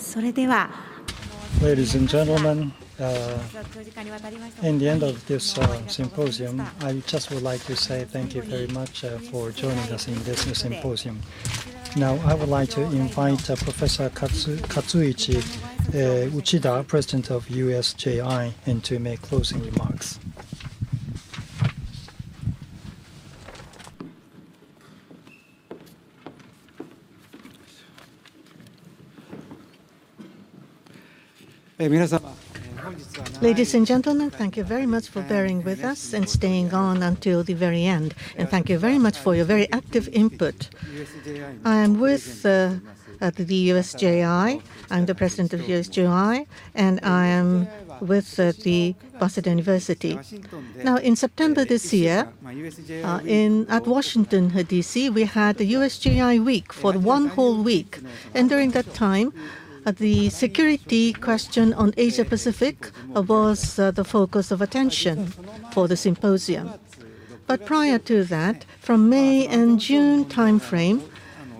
それでは Ladies and gentlemen, in the end of this symposium, I just would like to say thank you very much for joining us in this symposium. Now, I would like to invite Professor Katsuichi Uchida, President of USJI, and to make closing remarks. Ladies and gentlemen, thank you very much for bearing with us and staying on until the very end. And thank you very much for your very active input. I am with the USJI. I'm the president of USJI, and I am with the Boston University. Now, in September this year, at Washington, D.C., we had the USJI week for 1 whole week. And during that time, the security question on Asia-Pacific was the focus of attention for the symposium. But prior to that, from May and June timeframe,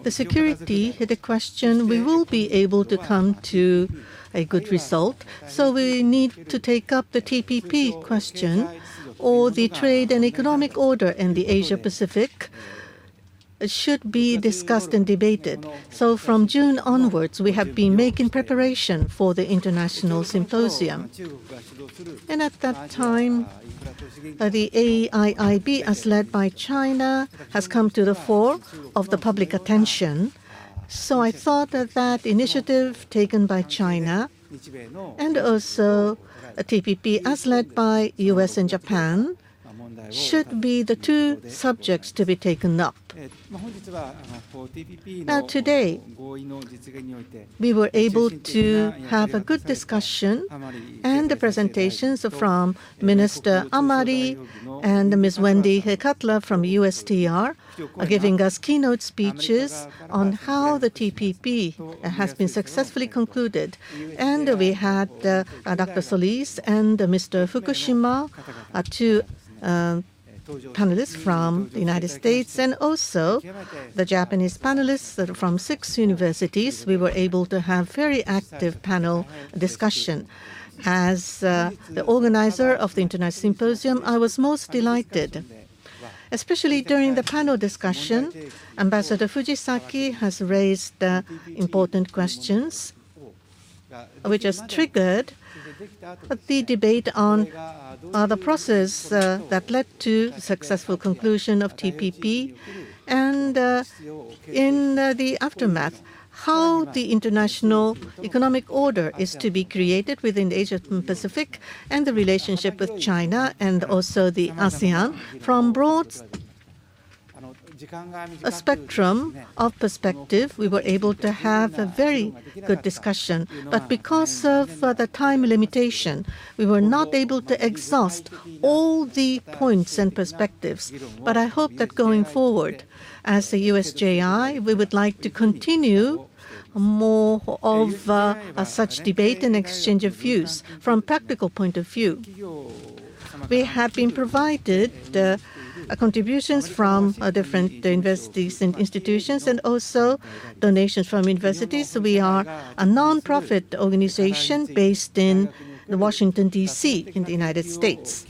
the security the question, we will be able to come to a good result. So we need to take up the TPP question, or the trade and economic order in the Asia-Pacific. It should be discussed and debated. So from June onwards, we have been making preparation for the international symposium. And at that time, the AIIB, as led by China, has come to the fore of the public attention. So I thought that initiative taken by China and also a TPP, as led by US and Japan, should be the two subjects to be taken up. Now today, we were able to have a good discussion and the presentations from Minister Amari and Ms. Wendy Cutler from USTR, giving us keynote speeches on how the TPP has been successfully concluded. And we had Dr. Solis and Mr. Fukushima, two panelists from the United States, and also the Japanese panelists from 6 universities. We were able to have very active panel discussion. As the organizer of the International Symposium, I was most delighted. Especially during the panel discussion, Ambassador Fujisaki has raised important questions, which has triggered the debate on the process that led to the successful conclusion of TPP, and in the aftermath, how the international economic order is to be created within the Asia-Pacific, and the relationship with China and also the ASEAN from broad a spectrum of perspective. We were able to have a very good discussion. But because of the time limitation, we were not able to exhaust all the points and perspectives. But I hope that going forward, as the USJI, we would like to continue more of such debate and exchange of views from practical point of view. We have been provided contributions from different universities and institutions, and also donations from universities. We are a non-profit organization based in Washington, D.C. in the United States,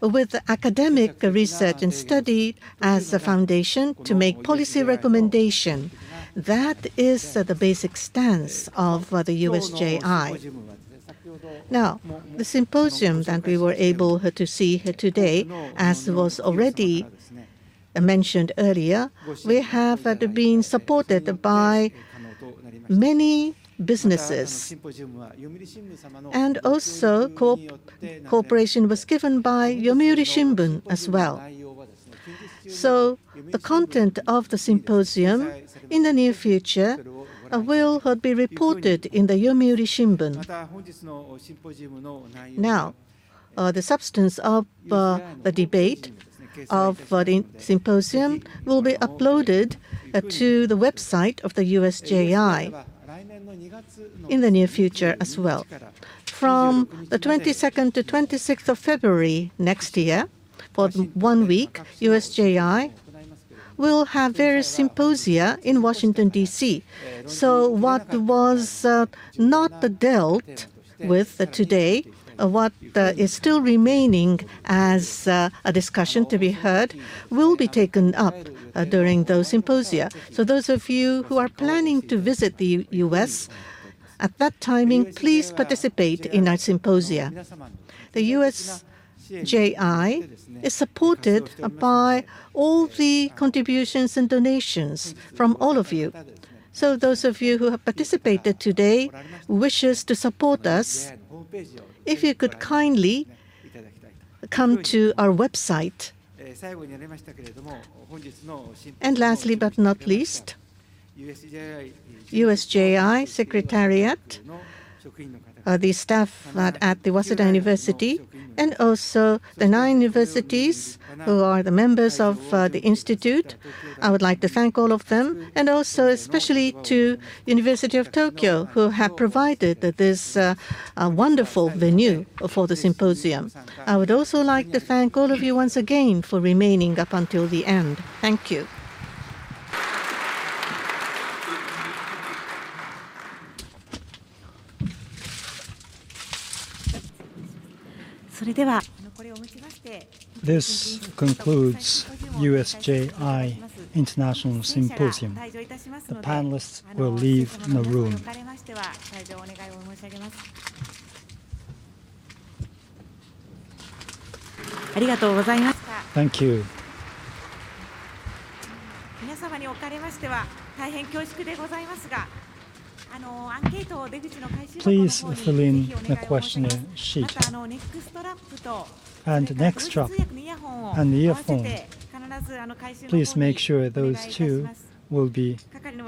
with academic research and study as a foundation to make policy recommendation. That is the basic stance of the USJI. Now, the symposium that we were able to see today, as was already mentioned earlier, we have been supported by many businesses, and also cooperation was given by Yomiuri Shimbun as well. So the content of the symposium in the near future will be reported in the Yomiuri Shimbun. Now, the substance of the debate of the symposium will be uploaded to the website of the USJI in the near future as well. From the 22nd to 26th of February next year, for 1 week, USJI will have various symposia in Washington, D.C. So what was not dealt with today, what is still remaining as a discussion to be heard, will be taken up during those symposia. So those of you who are planning to visit the U.S., at that timing, please participate in our symposia. The USJI is supported by all the contributions and donations from all of you. So those of you who have participated today wishes to support us, if you could kindly come to our website. And lastly but not least, USJI Secretariat, the staff at the Waseda University, and also the 9 universities who are the members of the Institute. I would like to thank all of them, and also especially to University of Tokyo, who have provided this wonderful venue for the symposium. I would also like to thank all of you once again for remaining up until the end. Thank you. This concludes USJI International Symposium. The panelists will leave the room. Thank you. Please fill in the questionnaire sheet. And next strap and the earphone, please make sure those two will be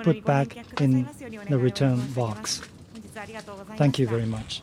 put back in the return box. Thank you very much.